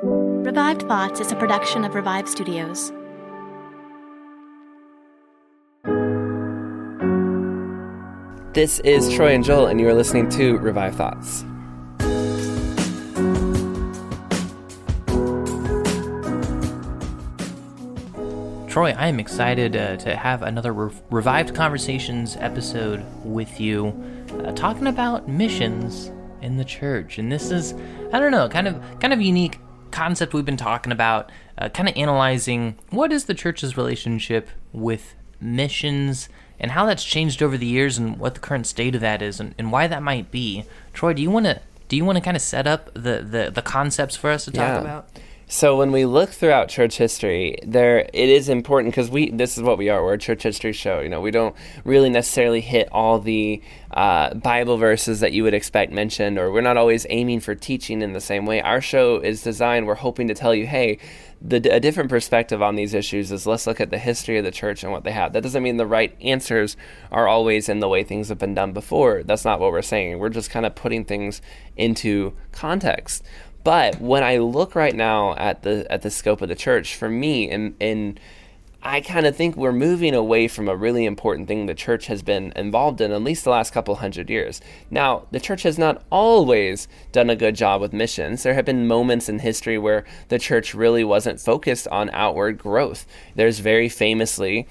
Revived Thoughts is a production of Revive Studios. This is Troy and Joel, and you are listening to Revive Thoughts. Troy, I am excited to have another Revived Conversations episode with you, talking about missions in the church. And this is, I don't know, kind of unique concept we've been talking about, kind of analyzing what is the church's relationship with missions and how that's changed over the years and what the current state of that is and why that might be. Troy, do you want to kind of set up the concepts for us to talk about? So when we look throughout church history, it is important because this is what we are. We're a church history show. You know, we don't really necessarily hit all the Bible verses that you would expect mentioned, or we're not always aiming for teaching in the same way. Our show is designed, we're hoping to tell you, hey, a different perspective on these issues is let's look at the history of the church and what they have. That doesn't mean the right answers are always in the way things have been done before. That's not what we're saying. We're just kind of putting things into context. But when I look right now at the scope of the church, for me, and I kind of think we're moving away from a really important thing the church has been involved in at least the last couple hundred years. Now, the church has not always done a good job with missions. There have been moments in history where the church really wasn't focused on outward growth. There's very famously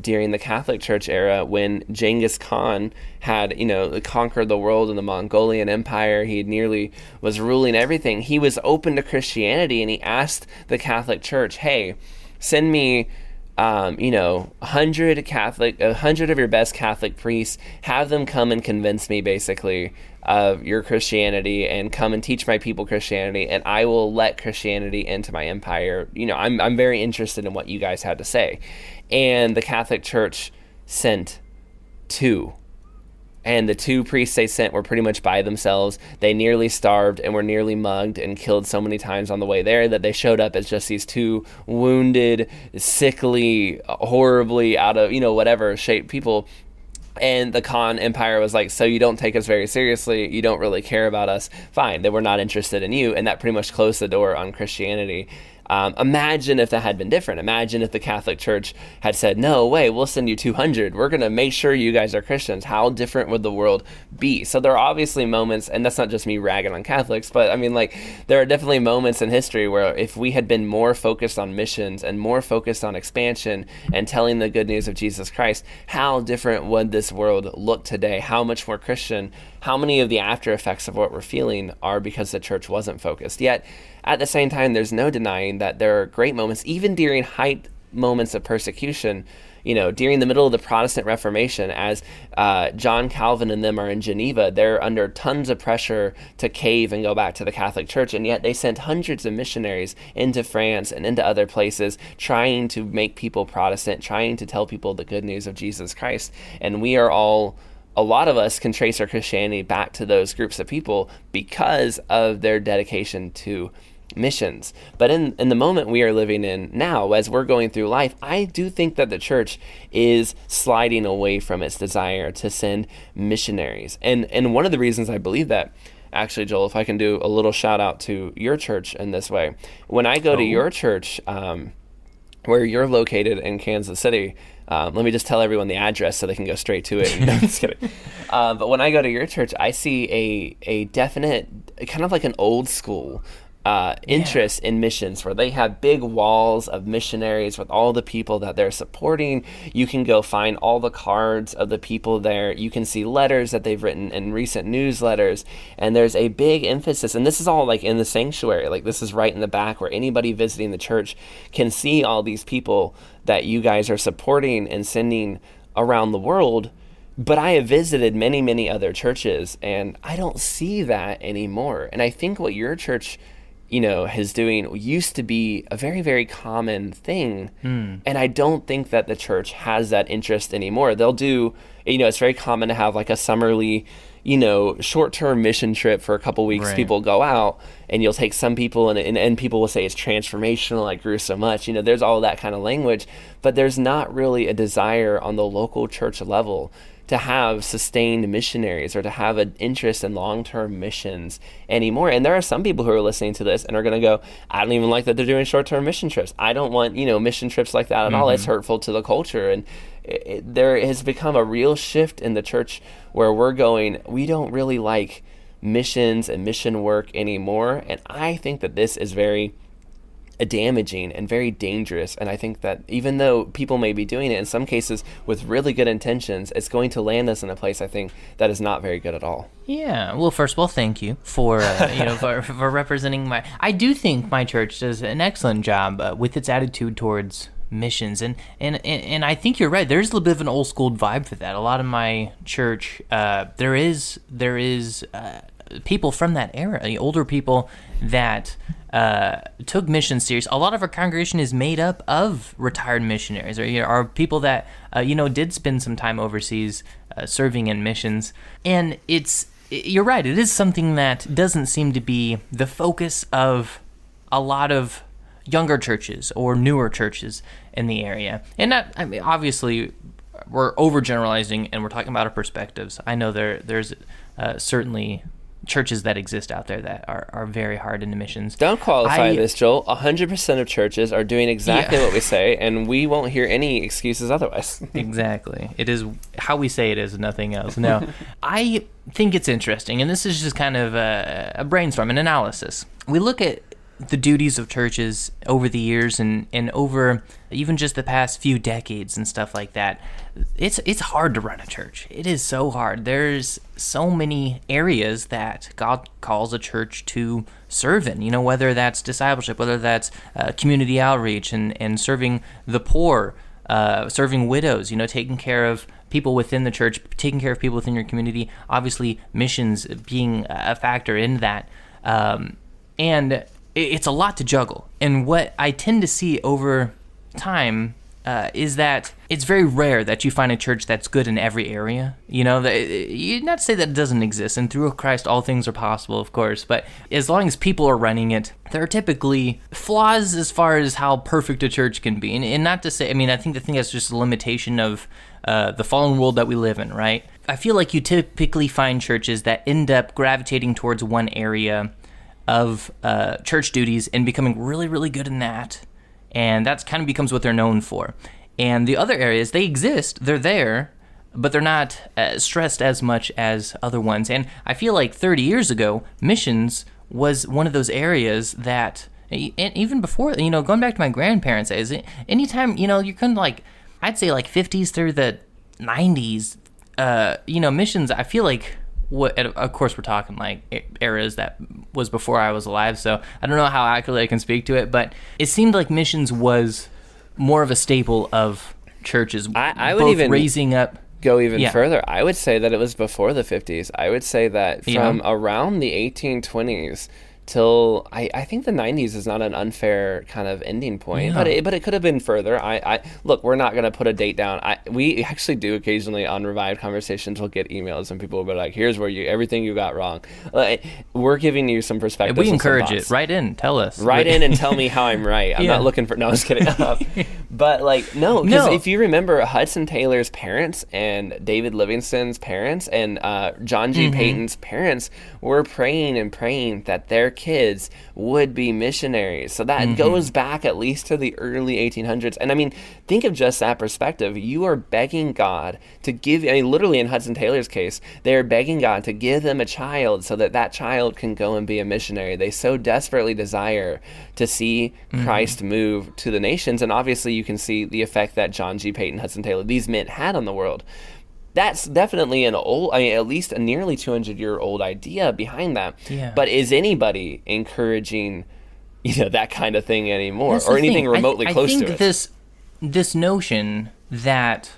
during the Catholic Church era when Genghis Khan had, conquered the world in the Mongolian Empire. He nearly was ruling everything. He was open to Christianity, and he asked the Catholic Church, hey, send me 100 of your best Catholic priests, have them come and convince me basically of your Christianity and come and teach my people Christianity, and I will let Christianity into my empire. I'm very interested in what you guys had to say. And the Catholic Church sent 2. And the 2 priests they sent were pretty much by themselves. They nearly starved and were nearly mugged and killed so many times on the way there that they showed up as just these 2 wounded, sickly, horribly out of, whatever shape people. And the Khan Empire was like, so you don't take us very seriously, you don't really care about us, fine, then we're not interested in you. And that pretty much closed the door on Christianity. Imagine if that had been different. Imagine if the Catholic Church had said, no way, we'll send you 200. We're going to make sure you guys are Christians. How different would the world be? So there are obviously moments, and that's not just me ragging on Catholics, but there are definitely moments in history where if we had been more focused on missions and more focused on expansion and telling the good news of Jesus Christ, how different would this world look today? How much more Christian? How many of the after effects of what we're feeling are because the church wasn't focused? Yet, at the same time, there's no denying that there are great moments, even during height moments of persecution, during the middle of the Protestant Reformation, as John Calvin and them are in Geneva, they're under tons of pressure to cave and go back to the Catholic Church, and yet they sent hundreds of missionaries into France and into other places, trying to make people Protestant, trying to tell people the good news of Jesus Christ. And a lot of us can trace our Christianity back to those groups of people because of their dedication to missions. But in the moment we are living in now, as we're going through life, I do think that the church is sliding away from its desire to send missionaries. And one of the reasons I believe that, actually, Joel, if I can do a little shout out to your church in this way. When I go to your church, where you're located in Kansas City, let me just tell everyone the address so they can go straight to it. No, I'm just kidding. But when I go to your church, I see a definite, kind of like an old school interest in missions, where they have big walls of missionaries with all the people that they're supporting. You can go find all the cards of the people there. You can see letters that they've written in recent newsletters. And there's a big emphasis, and this is all in the sanctuary. This is right in the back where anybody visiting the church can see all these people that you guys are supporting and sending around the world. But I have visited many, many other churches, and I don't see that anymore. And I think what your church is doing used to be a very, very common thing. And I don't think that the church has that interest anymore. They'll do It's very common to have like a summerly, short-term mission trip for a couple weeks. Right. People go out, and you'll take some people, and people will say it's transformational, like grew so much. There's all that kind of language, but there's not really a desire on the local church level to have sustained missionaries or to have an interest in long-term missions anymore. And there are some people who are listening to this and are going to go, I don't even like that they're doing short-term mission trips. I don't want, mission trips like that at all. It's hurtful to the culture. And there has become a real shift in the church where we're going, we don't really like missions and mission work anymore. And I think that this is very damaging and very dangerous. And I think that even though people may be doing it in some cases with really good intentions, it's going to land us in a place, I think, that is not very good at all. Yeah. Well, first of all, thank you for for representing I do think my church does an excellent job with its attitude towards missions, and I think you're right. There's a little bit of an old school vibe for that. A lot of my church, there is people from that era, older people that took missions serious. A lot of our congregation is made up of retired missionaries, or are people that did spend some time overseas serving in missions. And you're right, it is something that doesn't seem to be the focus of a lot of younger churches or newer churches in the area. And obviously we're overgeneralizing and we're talking about our perspectives. I know there's certainly churches that exist out there that are very hard into missions. Don't qualify this, Joel. 100% of churches are doing exactly what we say, and we won't hear any excuses otherwise. Exactly. It is how we say it is, nothing else. No, I think it's interesting, and this is just kind of a brainstorm, an analysis. We look at the duties of churches over the years and over even just the past few decades and stuff like that. It's hard to run a church. It is so hard. There's so many areas that God calls a church to serve in, whether that's discipleship, whether that's community outreach and serving the poor, serving widows, taking care of people within the church, taking care of people within your community, obviously missions being a factor in that. And it's a lot to juggle. And what I tend to see over time is that it's very rare that you find a church that's good in every area. Not to say that it doesn't exist, and through Christ all things are possible, of course, but as long as people are running it, there are typically flaws as far as how perfect a church can be. And not to say, I think that's just a limitation of the fallen world that we live in, right? I feel like you typically find churches that end up gravitating towards one area of church duties and becoming really, really good in that. And that kind of becomes what they're known for. And the other areas, they exist, they're there, but they're not stressed as much as other ones. And I feel like 30 years ago, missions was one of those areas that, and even before, going back to my grandparents' days, anytime, you're kind of like, I'd say like 50s through the 90s, missions, I feel like, of course, we're talking like eras that was before I was alive, so I don't know how accurately I can speak to it, but it seemed like missions was more of a staple of churches. I would even raising up. Go even further. I would say that it was before the 50s. I would say that from around the 1820s till I think the 90s is not an unfair kind of ending point, but it could have been further. I look, we're not going to put a date down. We actually do occasionally on Revived Conversations. We'll get emails and people will be like, "Here's where everything you got wrong." We're giving you some perspective. We encourage it. Write in, tell us. Write in and tell me how I'm right. I'm not looking for. No, I was kidding. But no, because if you remember Hudson Taylor's parents and David Livingston's parents and John G. Paton's parents were praying that their kids would be missionaries. So that goes back at least to the early 1800s. And think of just that perspective. You are begging God to give, literally in Hudson Taylor's case, they're begging God to give them a child so that child can go and be a missionary. They so desperately desire to see Christ move to the nations. And obviously you can see the effect that John G. Paton, Hudson Taylor, these men had on the world. That's definitely an old, at least a nearly 200-year-old idea behind that. Yeah. But is anybody encouraging, that kind of thing anymore, or anything remotely close to it? I think this notion that,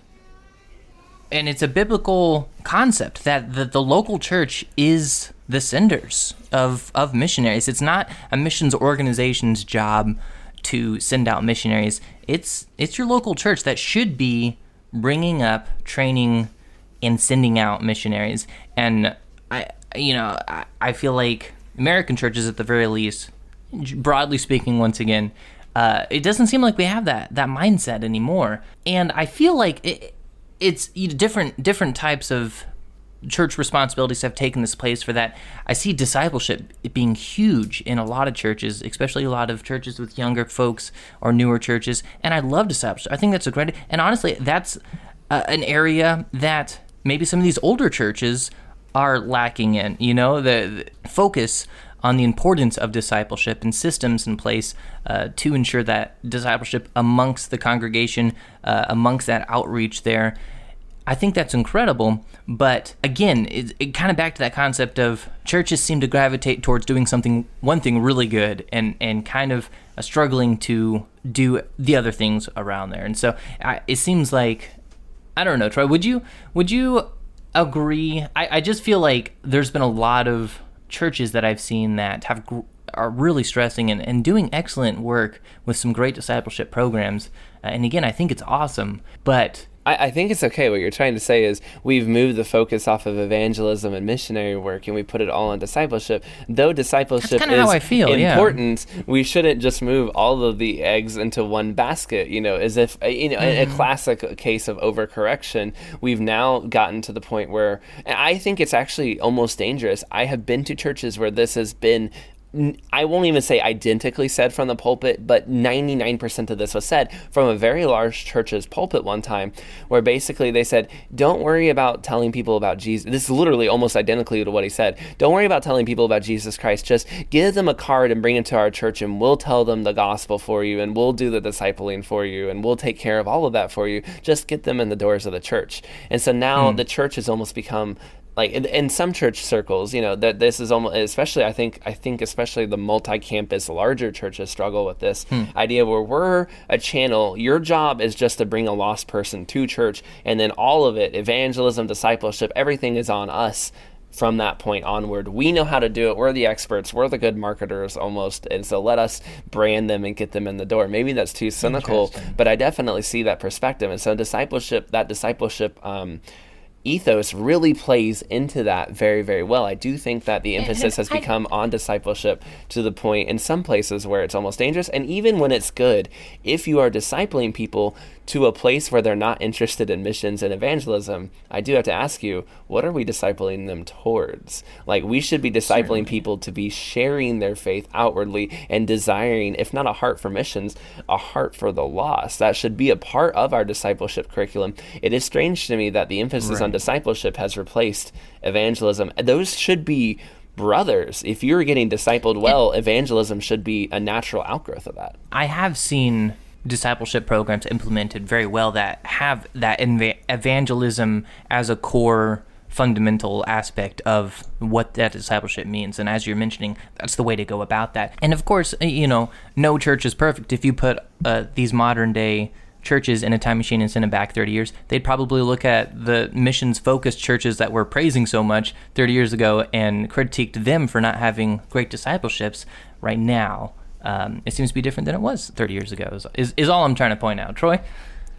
and it's a biblical concept, that the local church is the senders of missionaries. It's not a missions organization's job to send out missionaries. It's your local church that should be bringing up, training, and sending out missionaries. And I feel like American churches, at the very least, broadly speaking, once again, it doesn't seem like we have that mindset anymore. And I feel like it's different types of church responsibilities have taken this place for that. I see discipleship being huge in a lot of churches, especially a lot of churches with younger folks or newer churches. And I love discipleship. I think that's a great, and honestly, that's an area that maybe some of these older churches are lacking in, the focus on the importance of discipleship and systems in place to ensure that discipleship amongst the congregation, amongst that outreach there. I think that's incredible, but again, it kind of back to that concept of churches seem to gravitate towards doing one thing really good and kind of struggling to do the other things around there. And so it seems like, I don't know, Troy, would you agree? I just feel like there's been a lot of churches that I've seen that are really stressing and doing excellent work with some great discipleship programs. And again, I think it's awesome, but I think it's okay. What you're trying to say is we've moved the focus off of evangelism and missionary work, and we put it all on discipleship. Though discipleship is how I feel, important, we shouldn't just move all of the eggs into one basket, as if, in a classic case of overcorrection, we've now gotten to the point where, and I think it's actually almost dangerous. I have been to churches where this has been, I won't even say identically said from the pulpit, but 99% of this was said from a very large church's pulpit one time, where basically they said, don't worry about telling people about Jesus. This is literally almost identically to what he said. Don't worry about telling people about Jesus Christ. Just give them a card and bring it to our church, and we'll tell them the gospel for you, and we'll do the discipling for you, and we'll take care of all of that for you. Just get them in the doors of the church. And so now the church has almost become, like in some church circles, that this is almost, especially I think especially the multi-campus larger churches struggle with this idea where we're a channel. Your job is just to bring a lost person to church, and then all of it, evangelism, discipleship, everything is on us from that point onward. We know how to do it. We're the experts. We're the good marketers almost. And so let us brand them and get them in the door. Maybe that's too cynical, but I definitely see that perspective. And so discipleship ethos really plays into that very, very well. I do think that the emphasis has become on discipleship to the point in some places where it's almost dangerous. And even when it's good, if you are discipling people to a place where they're not interested in missions and evangelism, I do have to ask you, what are we discipling them towards? Like, we should be discipling people to be sharing their faith outwardly and desiring, if not a heart for missions, a heart for the lost. That should be a part of our discipleship curriculum. It is strange to me that the emphasis on discipleship has replaced evangelism. Those should be brothers. If you're getting discipled well, evangelism should be a natural outgrowth of that. I have seen discipleship programs implemented very well that have that evangelism as a core fundamental aspect of what that discipleship means. And as you're mentioning, that's the way to go about that. And of course, no church is perfect. If you put these modern day churches in a time machine and send them back 30 years, they'd probably look at the missions-focused churches that we're praising so much 30 years ago and critiqued them for not having great discipleships. Right now, it seems to be different than it was 30 years ago, is all I'm trying to point out. Troy?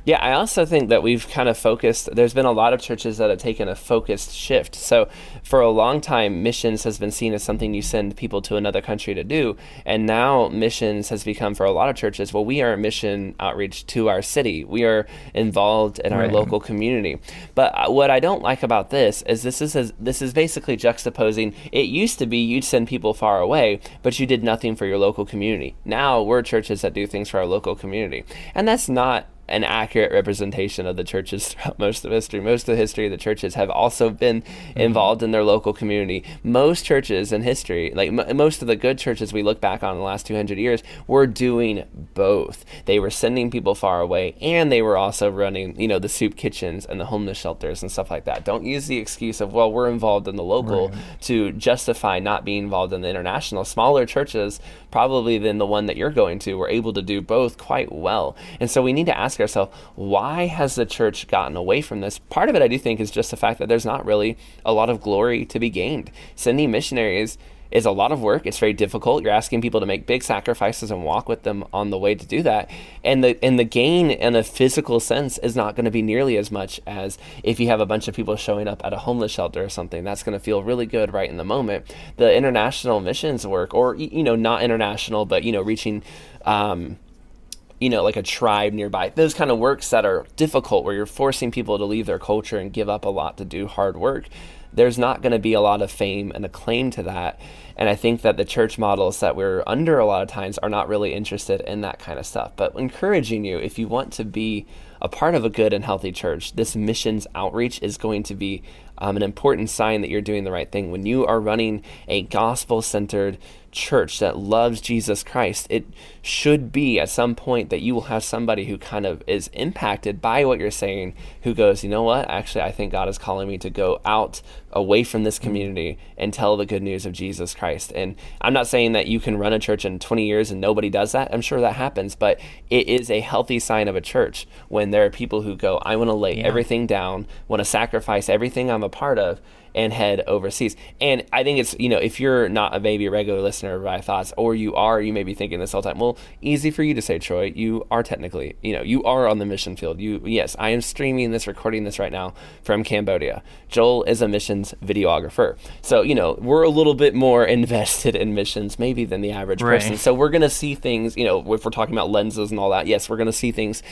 Yeah, I also think that we've kind of focused, there's been a lot of churches that have taken a focused shift. So for a long time, missions has been seen as something you send people to another country to do. And now missions has become, for a lot of churches, well, we are a mission outreach to our city. We are involved in our local community. But what I don't like about this is this is basically juxtaposing. It used to be you'd send people far away, but you did nothing for your local community. Now we're churches that do things for our local community. And that's not an accurate representation of the churches throughout most of history. Most of the history of the churches have also been involved in their local community. Most churches in history, like most of the good churches we look back on in the last 200 years, were doing both. They were sending people far away, and they were also running, the soup kitchens and the homeless shelters and stuff like that. Don't use the excuse of, well, we're involved in the local to justify not being involved in the international. Smaller churches, probably than the one that you're going to, were able to do both quite well. And so we need to ask ourselves, why has the church gotten away from this? Part of it, I do think, is just the fact that there's not really a lot of glory to be gained. Sending missionaries is a lot of work. It's very difficult. You're asking people to make big sacrifices and walk with them on the way to do that. And the gain in a physical sense is not going to be nearly as much as if you have a bunch of people showing up at a homeless shelter or something. That's going to feel really good right in the moment. The international missions work, or, not international, but, reaching, like a tribe nearby, those kind of works that are difficult, where you're forcing people to leave their culture and give up a lot to do hard work. There's not going to be a lot of fame and acclaim to that. And I think that the church models that we're under a lot of times are not really interested in that kind of stuff. But encouraging you, if you want to be a part of a good and healthy church, this missions outreach is going to be an important sign that you're doing the right thing. When you are running a gospel-centered church that loves Jesus Christ, it should be at some point that you will have somebody who kind of is impacted by what you're saying, who goes, you know what, actually, I think God is calling me to go out away from this community and tell the good news of Jesus Christ. And I'm not saying that you can run a church in 20 years and nobody does that. I'm sure that happens, but it is a healthy sign of a church when there are people who go, I want to lay everything down, want to sacrifice everything I'm a part of, and head overseas. And I think it's, if you're not maybe a regular listener of Revive Thoughts, or you are, you may be thinking this all the time, well, easy for you to say, Troy, you are technically, you are on the mission field. Yes, I am streaming this, recording this right now from Cambodia. Joel is a missions videographer. So, we're a little bit more invested in missions maybe than the average person. So we're going to see things, if we're talking about lenses and all that, yes, we're going to see things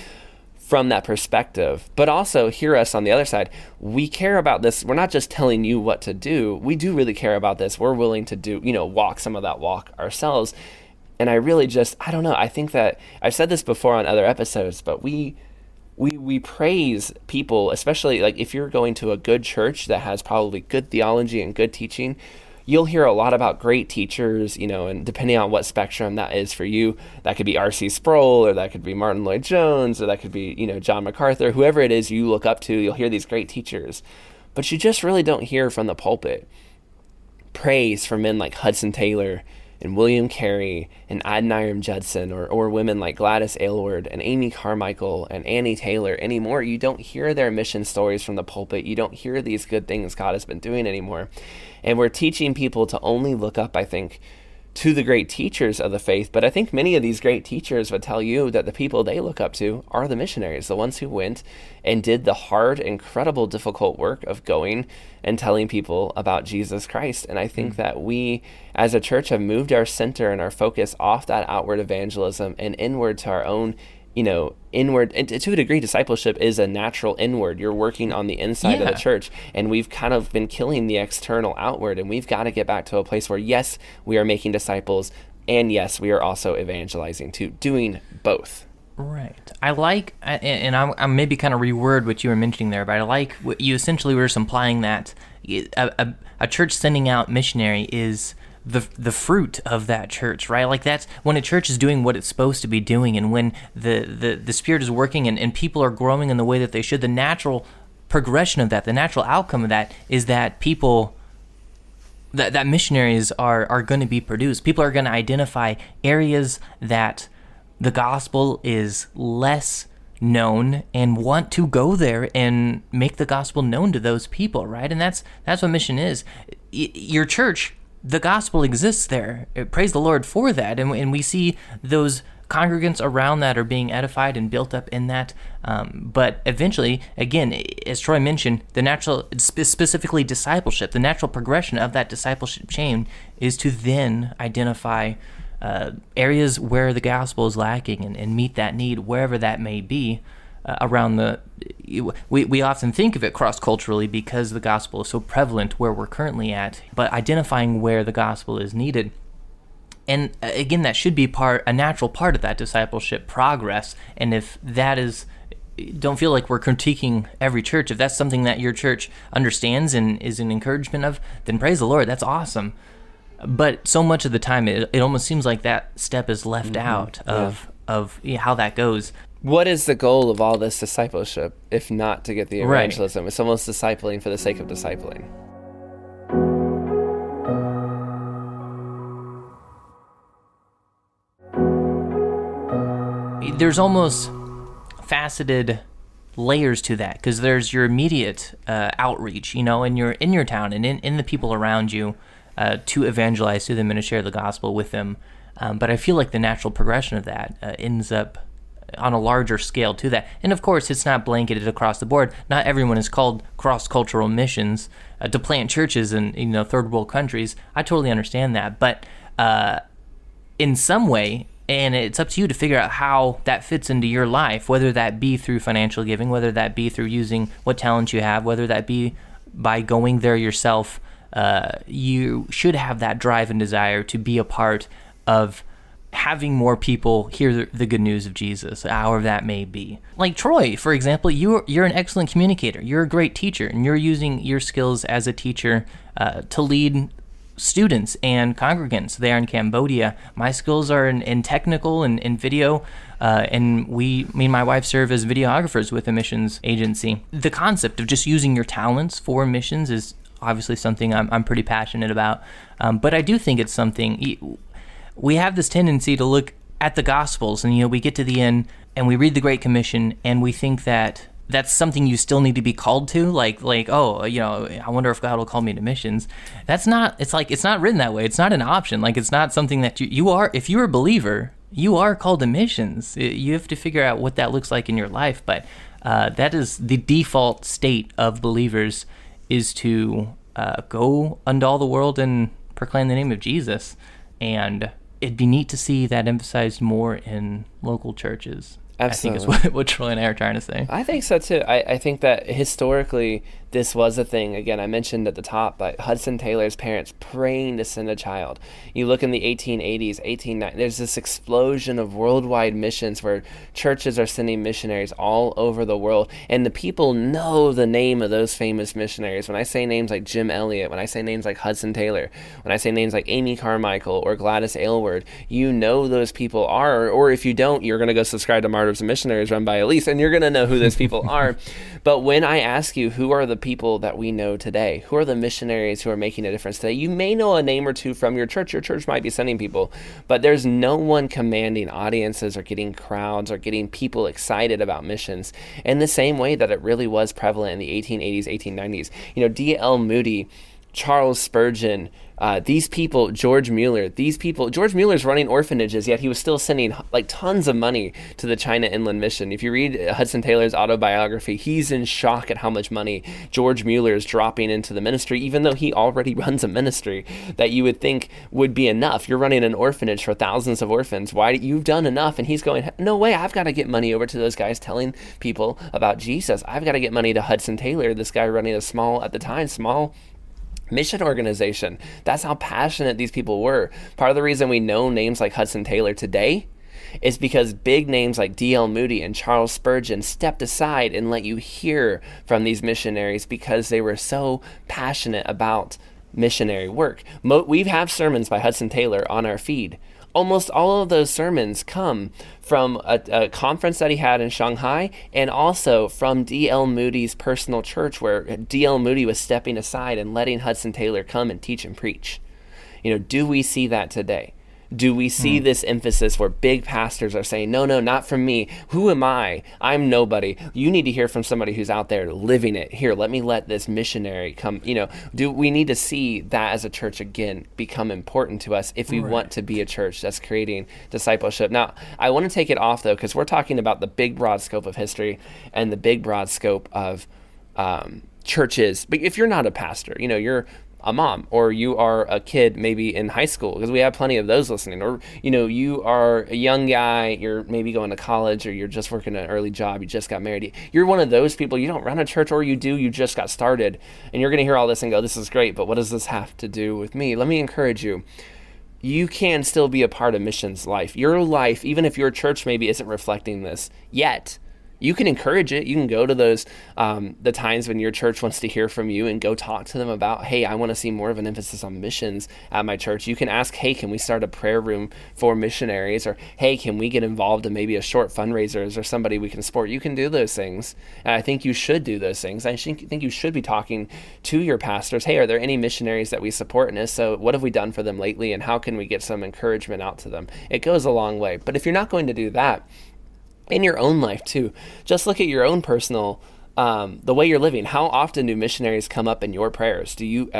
from that perspective, but also hear us on the other side. We care about this. We're not just telling you what to do. We do really care about this. We're willing to do, walk some of that walk ourselves. And I really I don't know. I think that I've said this before on other episodes, but we praise people, especially like if you're going to a good church that has probably good theology and good teaching, you'll hear a lot about great teachers, and depending on what spectrum that is for you, that could be R.C. Sproul, or that could be Martin Lloyd-Jones, or that could be, John MacArthur, whoever it is you look up to. You'll hear these great teachers, but you just really don't hear from the pulpit praise from men like Hudson Taylor and William Carey and Adoniram Judson, or women like Gladys Aylward and Amy Carmichael and Annie Taylor anymore. You don't hear their mission stories from the pulpit. You don't hear these good things God has been doing anymore. And we're teaching people to only look up, I think, to the great teachers of the faith. But I think many of these great teachers would tell you that the people they look up to are the missionaries, the ones who went and did the hard, incredible, difficult work of going and telling people about Jesus Christ. And I think that we, as a church, have moved our center and our focus off that outward evangelism and inward to our own, inward. And to a degree, discipleship is a natural inward. You're working on the inside of the church, and we've kind of been killing the external outward, and we've got to get back to a place where, yes, we are making disciples, and yes, we are also evangelizing too, doing both. Right. I like, and I'm maybe kind of reword what you were mentioning there, but I like what you essentially were implying, that a church sending out missionary is the fruit of that church, right? Like, that's when a church is doing what it's supposed to be doing, and when the Spirit is working and people are growing in the way that they should, the natural progression of that, the natural outcome of that is that people, that missionaries are going to be produced. People are going to identify areas that the gospel is less known and want to go there and make the gospel known to those people, right? And that's what mission is. Your church, the gospel exists there. Praise the Lord for that. And we see those congregants around that are being edified and built up in that. But eventually, again, as Troy mentioned, the natural, specifically discipleship, the natural progression of that discipleship chain is to then identify areas where the gospel is lacking and meet that need wherever that may be around we often think of it cross-culturally because the gospel is so prevalent where we're currently at, but identifying where the gospel is needed. And again, that should be a natural part of that discipleship progress. And if that is, don't feel like we're critiquing every church. If that's something that your church understands and is an encouragement of, then praise the Lord, that's awesome. But so much of the time, it almost seems like that step is left out of how that goes. What is the goal of all this discipleship, if not to get the evangelism? Right. It's almost discipling for the sake of discipling. There's almost faceted layers to that, because there's your immediate outreach, in your town and in the people around you. to evangelize to them and to share the gospel with them. But I feel like the natural progression of that ends up on a larger scale to that. And of course, it's not blanketed across the board. Not everyone is called cross-cultural missions to plant churches in third world countries. I totally understand that. But in some way, and it's up to you to figure out how that fits into your life, whether that be through financial giving, whether that be through using what talents you have, whether that be by going there yourself. You should have that drive and desire to be a part of having more people hear the good news of Jesus, however that may be. Like Troy, for example, you're an excellent communicator. You're a great teacher, and you're using your skills as a teacher to lead students and congregants there in Cambodia. My skills are in technical and in video, and me and my wife serve as videographers with a missions agency. The concept of just using your talents for missions is obviously something I'm pretty passionate about, but I do think it's something. We have this tendency to look at the Gospels, and we get to the end and we read the Great Commission, and we think that that's something you still need to be called to, like I wonder if God will call me to missions. That's not. It's not written that way. It's not an option. Like, it's not something that you are. If you're a believer, you are called to missions. You have to figure out what that looks like in your life, but that is the default state of believers, is to go unto all the world and proclaim the name of Jesus. And it'd be neat to see that emphasized more in local churches. Absolutely. I think is what Troy and I are trying to say. I think so too. I think that historically this was a thing. Again, I mentioned at the top, but Hudson Taylor's parents praying to send a child. You look in the 1880s, 1890s, there's this explosion of worldwide missions where churches are sending missionaries all over the world, and the people know the name of those famous missionaries. When I say names like Jim Elliot, when I say names like Hudson Taylor, when I say names like Amy Carmichael or Gladys Aylward, you know those people are, or if you don't, you're going to go subscribe to Martyrs and Missionaries run by Elise, and you're going to know who those people are. But when I ask you, who are the people that we know today? Who are the missionaries who are making a difference today? You may know a name or two from your church. Your church might be sending people, but there's no one commanding audiences or getting crowds or getting people excited about missions in the same way that it really was prevalent in the 1880s, 1890s. D.L. Moody, Charles Spurgeon, these people, George Mueller, George Mueller's running orphanages, yet he was still sending like tons of money to the China Inland Mission. If you read Hudson Taylor's autobiography, he's in shock at how much money George Mueller is dropping into the ministry, even though he already runs a ministry that you would think would be enough. You're running an orphanage for thousands of orphans. You've done enough. And he's going, no way, I've got to get money over to those guys telling people about Jesus. I've got to get money to Hudson Taylor, this guy running a small mission organization. That's how passionate these people were. Part of the reason we know names like Hudson Taylor today is because big names like D.L. Moody and Charles Spurgeon stepped aside and let you hear from these missionaries because they were so passionate about missionary work. We have sermons by Hudson Taylor on our feed. Almost all of those sermons come from a conference that he had in Shanghai, and also from D.L. Moody's personal church, where D.L. Moody was stepping aside and letting Hudson Taylor come and teach and preach. Do we see that today? Do we see this emphasis where big pastors are saying, no, not from me. Who am I? I'm nobody. You need to hear from somebody who's out there living it. Here, let this missionary come. Do we need to see that as a church again become important to us if we want to be a church that's creating discipleship? Now, I want to take it off though, because we're talking about the big broad scope of history and the big broad scope of churches. But if you're not a pastor, you're a mom, or you are a kid maybe in high school, because we have plenty of those listening, or you are a young guy, you're maybe going to college, or you're just working an early job, you just got married, you're one of those people, you don't run a church, or you do, you just got started, and you're going to hear all this and go, this is great, but what does this have to do with me? Let me encourage you. You can still be a part of missions life. Your life, even if your church maybe isn't reflecting this yet, you can encourage it. You can go to those, the times when your church wants to hear from you and go talk to them about, hey, I want to see more of an emphasis on missions at my church. You can ask, hey, can we start a prayer room for missionaries? Or, hey, can we get involved in maybe a short fundraisers or somebody we can support? You can do those things. And I think you should do those things. I think you should be talking to your pastors. Hey, are there any missionaries that we support in this? So what have we done for them lately? And how can we get some encouragement out to them? It goes a long way. But if you're not going to do that, in your own life too, just look at your own personal the way you're living. How often do missionaries come up in your prayers? Do you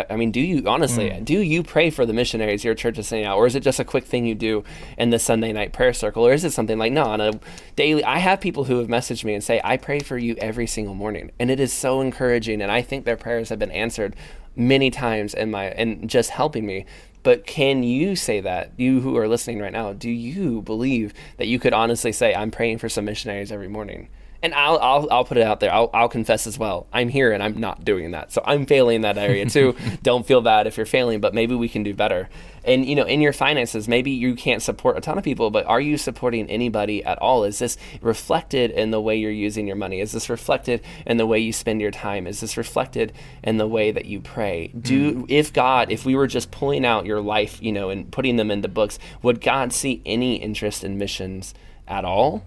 honestly, do you pray for the missionaries your church is sending out? Or is it just a quick thing you do in the Sunday night prayer circle? Or is it something like, no, on a daily, I have people who have messaged me and say, I pray for you every single morning. And it is so encouraging. And I think their prayers have been answered many times and just helping me. But can you say that, you who are listening right now, do you believe that you could honestly say, I'm praying for some missionaries every morning? And I'll put it out there. I'll confess as well. I'm here and I'm not doing that. So I'm failing in that area too. Don't feel bad if you're failing, but maybe we can do better. And, in your finances, maybe you can't support a ton of people, but are you supporting anybody at all? Is this reflected in the way you're using your money? Is this reflected in the way you spend your time? Is this reflected in the way that you pray? If we were just pulling out your life, and putting them into books, would God see any interest in missions at all?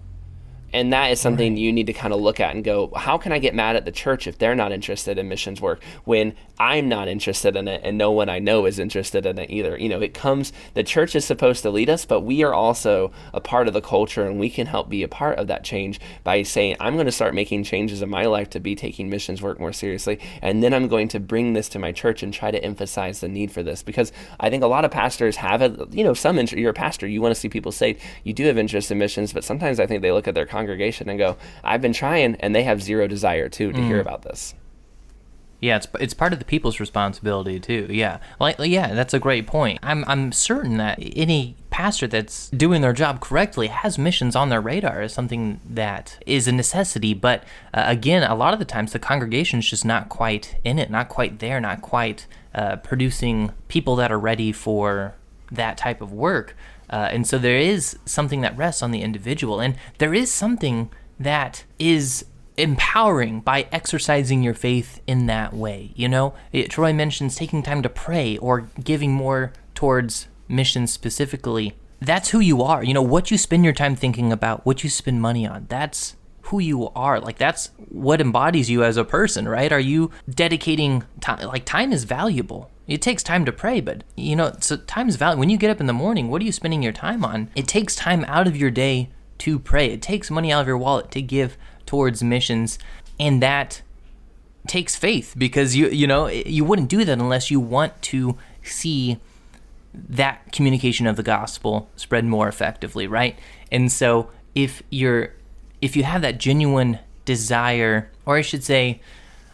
And that is something you need to kind of look at and go, how can I get mad at the church if they're not interested in missions work when I'm not interested in it and no one I know is interested in it either? The church is supposed to lead us, but we are also a part of the culture, and we can help be a part of that change by saying, I'm going to start making changes in my life to be taking missions work more seriously. And then I'm going to bring this to my church and try to emphasize the need for this, because I think a lot of pastors have you're a pastor, you want to see people saved. You do have interest in missions, but sometimes I think they look at their congregation and go, I've been trying, and they have zero desire to hear about this. Yeah, it's part of the people's responsibility too. Yeah, that's a great point. I'm certain that any pastor that's doing their job correctly has missions on their radar as something that is a necessity. But again, a lot of the times the congregation's just not quite in it, not quite there, not quite producing people that are ready for that type of work. And so there is something that rests on the individual, and there is something that is empowering by exercising your faith in that way. Troy mentions taking time to pray or giving more towards missions specifically. That's who you are. What you spend your time thinking about, what you spend money on, that's who you are. That's what embodies you as a person, right? Are you dedicating time? Time is valuable. It takes time to pray, but so time is valuable. When you get up in the morning, what are you spending your time on? It takes time out of your day to pray. It takes money out of your wallet to give towards missions, and that takes faith, because you wouldn't do that unless you want to see that communication of the gospel spread more effectively, right? And so if you have that genuine desire, or I should say,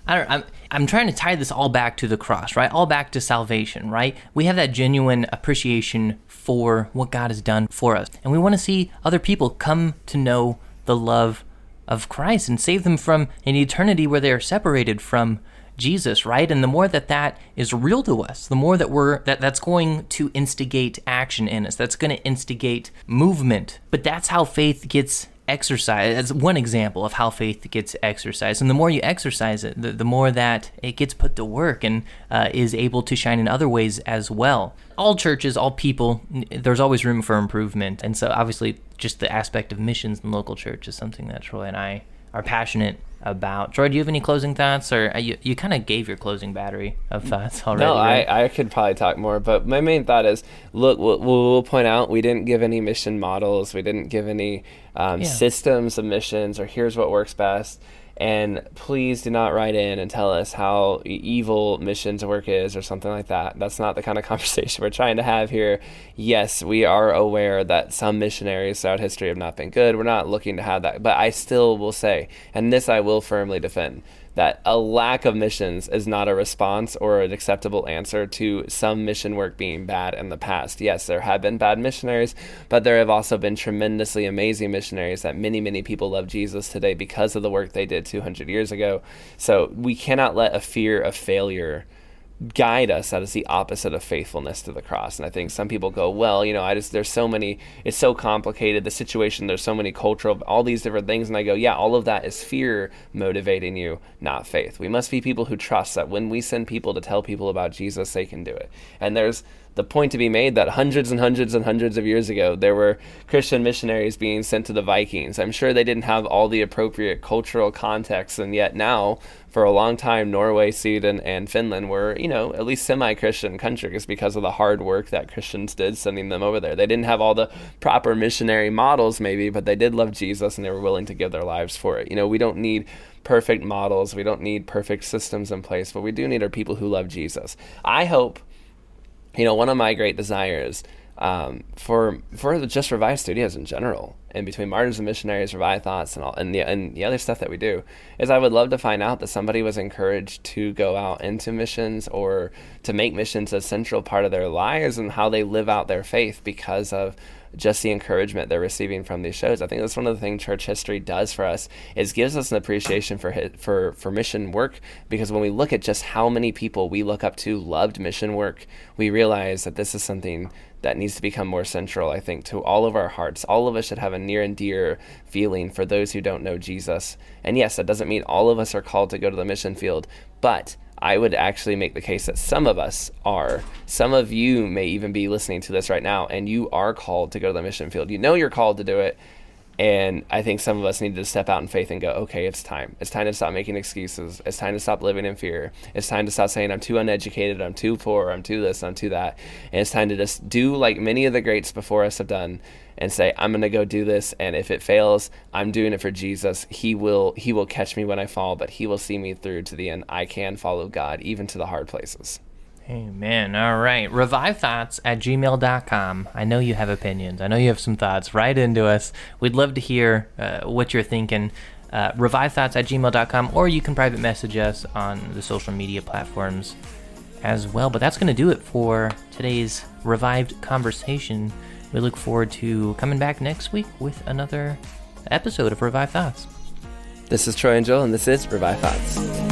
I'm trying to tie this all back to the cross, right? All back to salvation, right? We have that genuine appreciation for what God has done for us. And we want to see other people come to know the love of Christ and save them from an eternity where they are separated from Jesus, right? And the more that is real to us, the more that's going to instigate action in us. That's going to instigate movement. But that's how faith gets exercised. That's one example of how faith gets exercised. And the more you exercise it, the more that it gets put to work and is able to shine in other ways as well. All churches, all people, there's always room for improvement. And so obviously just the aspect of missions in local church is something that Troy and I are passionate about. Troy, do you have any closing thoughts, or you kind of gave your closing battery of thoughts already? No, right? I could probably talk more, but my main thought is, look, we'll point out, we didn't give any mission models, we didn't give any systems of missions, or here's what works best. And please do not write in and tell us how evil missions work is or something like that. That's not the kind of conversation we're trying to have here. Yes, we are aware that some missionaries throughout history have not been good. We're not looking to have that. But I still will say, and this I will firmly defend, that a lack of missions is not a response or an acceptable answer to some mission work being bad in the past. Yes, there have been bad missionaries, but there have also been tremendously amazing missionaries that many, many people love Jesus today because of the work they did 200 years ago. So we cannot let a fear of failure guide us. That is the opposite of faithfulness to the cross. And I think some people go, well, there's so many, it's so complicated, the situation, there's so many cultural, all these different things. And I go, yeah, all of that is fear motivating you, not faith. We must be people who trust that when we send people to tell people about Jesus, they can do it. And there's the point to be made that hundreds and hundreds and hundreds of years ago, there were Christian missionaries being sent to the Vikings. I'm sure they didn't have all the appropriate cultural context, and yet now, for a long time, Norway, Sweden, and Finland were, at least semi-Christian countries because of the hard work that Christians did sending them over there. They didn't have all the proper missionary models, maybe, but they did love Jesus, and they were willing to give their lives for it. We don't need perfect models. We don't need perfect systems in place, but we do need our people who love Jesus. I hope, one of my great desires for the Just Revive Studios in general, and between Martyrs and Missionaries, Revive Thoughts, and all, and the other stuff that we do, is I would love to find out that somebody was encouraged to go out into missions or to make missions a central part of their lives and how they live out their faith because of just the encouragement they're receiving from these shows. I think that's one of the things church history does for us, is gives us an appreciation for mission work, because when we look at just how many people we look up to loved mission work, we realize that this is something that needs to become more central, I think, to all of our hearts. All of us should have a near and dear feeling for those who don't know Jesus. And yes, that doesn't mean all of us are called to go to the mission field, but I would actually make the case that some of us are. Some of you may even be listening to this right now, and you are called to go to the mission field. You're called to do it. And I think some of us need to step out in faith and go, okay, it's time. It's time to stop making excuses. It's time to stop living in fear. It's time to stop saying I'm too uneducated, I'm too poor, I'm too this, I'm too that. And it's time to just do like many of the greats before us have done and say, I'm going to go do this. And if it fails, I'm doing it for Jesus. He will catch me when I fall, but he will see me through to the end. I can follow God, even to the hard places. Amen. All right. ReviveThoughts@gmail.com. I know you have opinions. I know you have some thoughts. Write into us. We'd love to hear what you're thinking. ReviveThoughts@gmail.com, or you can private message us on the social media platforms as well. But that's going to do it for today's Revived Conversation. We look forward to coming back next week with another episode of Revive Thoughts. This is Troy and Joel, and this is Revive Thoughts.